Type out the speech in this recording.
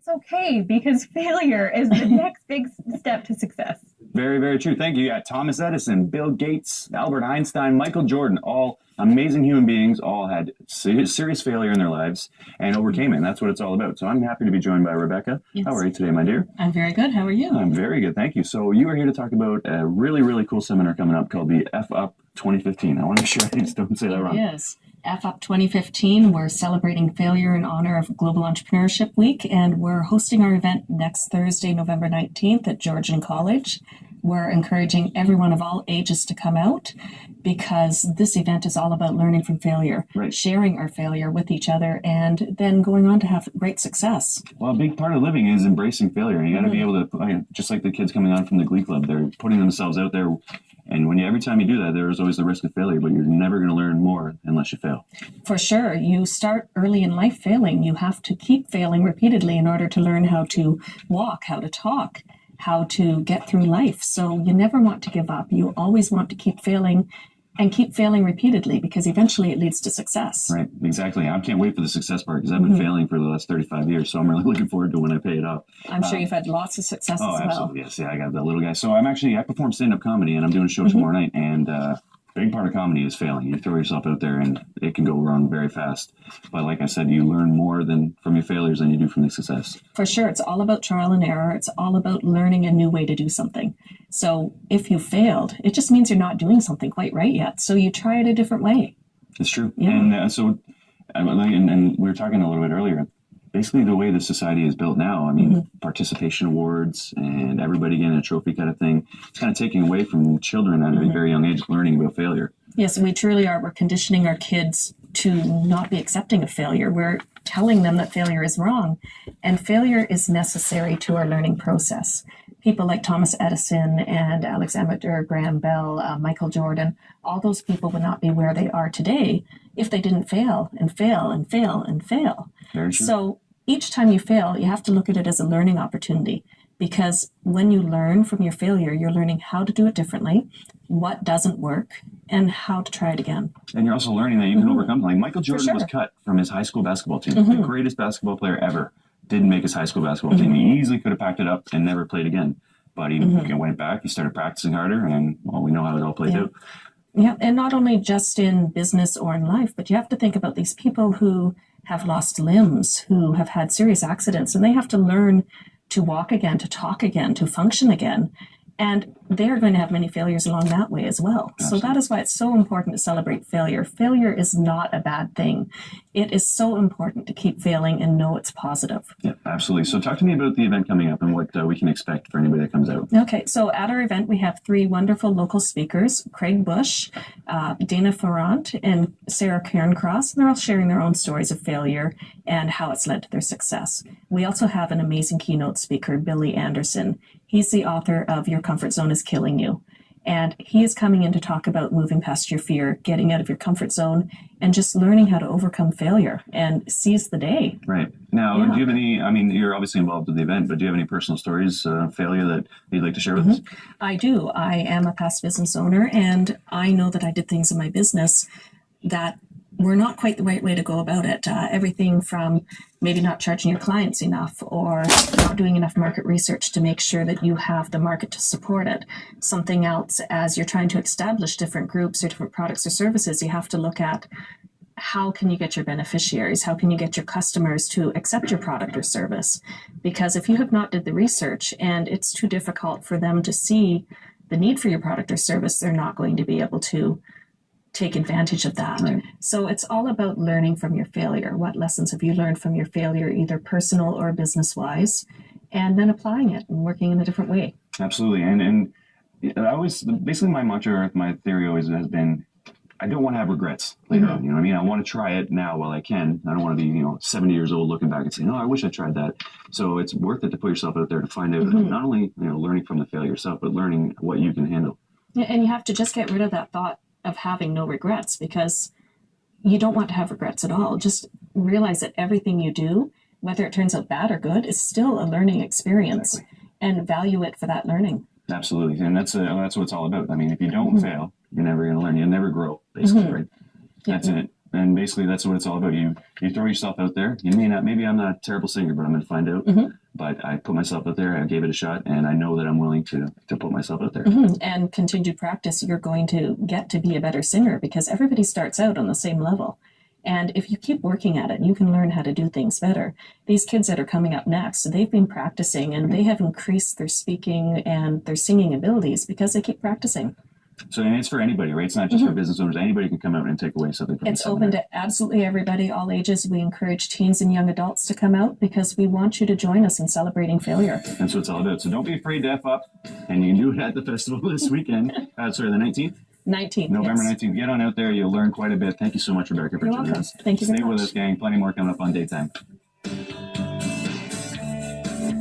It's okay because failure is the next big step to success. Very, very true. Thank you. Yeah, Thomas Edison, Bill Gates, Albert Einstein, Michael Jordan, all amazing human beings, all had serious failure in their lives and overcame it. And that's what it's all about. So I'm happy to be joined by Rebecca. Yes. How are you today, my dear? I'm very good. How are you? I'm very good. Thank you. So you are here to talk about a really, really cool seminar coming up called the F Up 2015. I want to make sure I just don't say that wrong. Yes. F Up 2015, we're celebrating failure in honor of Global Entrepreneurship Week, and we're hosting our event next Thursday, November 19th at Georgian College. We're encouraging everyone of all ages to come out because this event is all about learning from failure, right, sharing our failure with each other, and then going on to have great success. Well, a big part of living is embracing failure. You got to be able to, just like the kids coming on from the Glee Club, they're putting themselves out there. And every time you do that, there's always the risk of failure, but you're never going to learn more unless you fail. For sure. You start early in life failing. You have to keep failing repeatedly in order to learn how to walk, how to talk, how to get through life. So you never want to give up. You always want to keep failing and keep failing repeatedly because eventually it leads to success. Right, exactly. I can't wait for the success part because I've been failing for the last 35 years. So I'm really looking forward to when I pay it off. I'm sure you've had lots of success as well. Oh, absolutely. Yes. Yeah, I got that little guy. So I perform stand-up comedy and I'm doing a show tomorrow night. And big part of comedy is failing. You throw yourself out there and it can go wrong very fast. But like I said, you learn more from your failures than you do from the success. For sure. It's all about trial and error. It's all about learning a new way to do something. So if you failed, it just means you're not doing something quite right yet. So you try it a different way. It's true. Yeah. And we were talking a little bit earlier. Basically, the way the society is built now, I mean, participation awards and everybody getting a trophy kind of thing, it's kind of taking away from children at a very young age learning about failure. Yes, we truly are. We're conditioning our kids to not be accepting of failure. We're telling them that failure is wrong, and failure is necessary to our learning process. People like Thomas Edison and Alexander Graham Bell, Michael Jordan, all those people would not be where they are today if they didn't fail and fail and fail and fail. Very true. So each time you fail, you have to look at it as a learning opportunity because when you learn from your failure, you're learning how to do it differently, what doesn't work, and how to try it again. And you're also learning that you can overcome. Like Michael Jordan was cut from his high school basketball team, the greatest basketball player ever. Didn't make his high school basketball team. He easily could have packed it up and never played again. But he went back, he started practicing harder, and well, we know how it all played out. Yeah, and not only just in business or in life, but you have to think about these people who have lost limbs, who have had serious accidents, and they have to learn to walk again, to talk again, to function again. And they're going to have many failures along that way as well. Absolutely. So that is why it's so important to celebrate failure. Failure is not a bad thing. It is so important to keep failing and know it's positive. Yeah, absolutely. So talk to me about the event coming up and what we can expect for anybody that comes out. Okay, so at our event, we have 3 wonderful local speakers, Craig Bush, Dana Ferrant, and Sarah Cairncross. They're all sharing their own stories of failure and how it's led to their success. We also have an amazing keynote speaker, Billy Anderson. He's the author of Your Comfort Zone is Killing You. And he is coming in to talk about moving past your fear, getting out of your comfort zone, and just learning how to overcome failure and seize the day. Right. Now, do you have any, you're obviously involved with the event, but do you have any personal stories of failure that you'd like to share with us? I do. I am a past business owner, and I know that I did things in my business that were not quite the right way to go about it. Everything from maybe not charging your clients enough or not doing enough market research to make sure that you have the market to support it. Something else, as you're trying to establish different groups or different products or services, you have to look at how can you get your beneficiaries? How can you get your customers to accept your product or service? Because if you have not did the research and it's too difficult for them to see the need for your product or service, they're not going to be able to take advantage of that. Right. So it's all about learning from your failure. What lessons have you learned from your failure, either personal or business-wise, and then applying it and working in a different way. Absolutely. And I always, basically my mantra, my theory always has been, I don't want to have regrets later on. You know what I mean? I want to try it now while I can. I don't want to be, 70 years old looking back and saying, oh, I wish I tried that. So it's worth it to put yourself out there to find out not only, learning from the failure yourself, but learning what you can handle. Yeah, and you have to just get rid of that thought of having no regrets, because you don't want to have regrets at all. Just realize that everything you do, whether it turns out bad or good, is still a learning experience. Exactly. And value it for that learning. Absolutely. And that's what it's all about. I mean, if you don't fail, you're never going to learn. You'll never grow, basically, right? That's it. And basically, that's what it's all about. You throw yourself out there. You may not. Maybe I'm not a terrible singer, but I'm going to find out. But I put myself out there. I gave it a shot, and I know that I'm willing to put myself out there. And continued practice, you're going to get to be a better singer because everybody starts out on the same level. And if you keep working at it, you can learn how to do things better. These kids that are coming up next, they've been practicing, and they have increased their speaking and their singing abilities because they keep practicing. So, and it's for anybody, right? It's not just for business owners. Anybody can come out and take away something from It's open to absolutely everybody, all ages. We encourage teens and young adults to come out because we want you to join us in celebrating failure. That's what it's all about. So don't be afraid to F up, and you can do it at the festival this weekend. Sorry, the 19th? 19th. November yes. 19th. Get on out there. You'll learn quite a bit. Thank you so much, Rebecca, for You're joining welcome. us. Thank you very Stay much. with us, gang. Plenty more coming up on Daytime.